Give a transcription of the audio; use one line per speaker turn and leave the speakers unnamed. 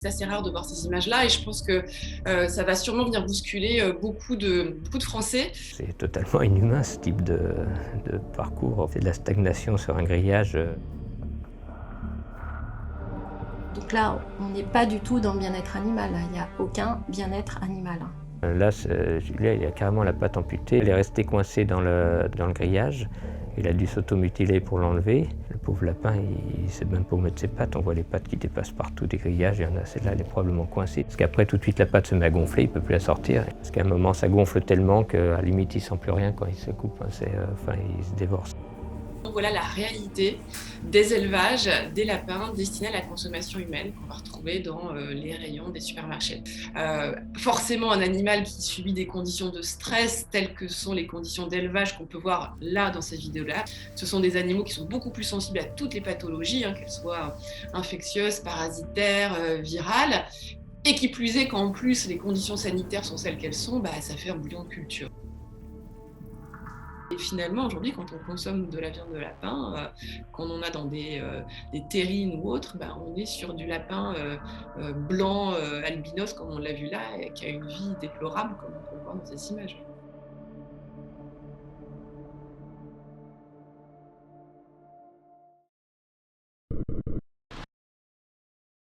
C'est assez rare de voir ces images-là et je pense que ça va sûrement venir bousculer beaucoup de Français.
C'est totalement inhumain ce type de parcours. C'est de la stagnation sur un grillage.
Donc là, on n'est pas du tout dans le bien-être animal, hein. Il n'y a aucun bien-être animal, hein.
Là, Julia, il a carrément la patte amputée. Il est resté coincé dans le grillage. Il a dû s'automutiler pour l'enlever. Le pauvre lapin, il ne sait même pas où mettre ses pattes. On voit les pattes qui dépassent partout des grillages. Il y en a, celle-là, elle est probablement coincée. Parce qu'après, tout de suite, la patte se met à gonfler, il ne peut plus la sortir. Parce qu'à un moment, ça gonfle tellement qu'à la limite, il ne sent plus rien quand il se coupe. Il se dévore.
Donc voilà la réalité des élevages des lapins destinés à la consommation humaine qu'on va retrouver dans les rayons des supermarchés. Forcément, un animal qui subit des conditions de stress telles que sont les conditions d'élevage qu'on peut voir là dans cette vidéo-là, ce sont des animaux qui sont beaucoup plus sensibles à toutes les pathologies, qu'elles soient infectieuses, parasitaires, virales, et qui plus est qu'en plus les conditions sanitaires sont celles qu'elles sont, ça fait un bouillon de culture. Et finalement, aujourd'hui, quand on consomme de la viande de lapin, qu'on en a dans des terrines ou autres, on est sur du lapin blanc albinos, comme on l'a vu là, et qui a une vie déplorable, comme on peut le voir dans ces images.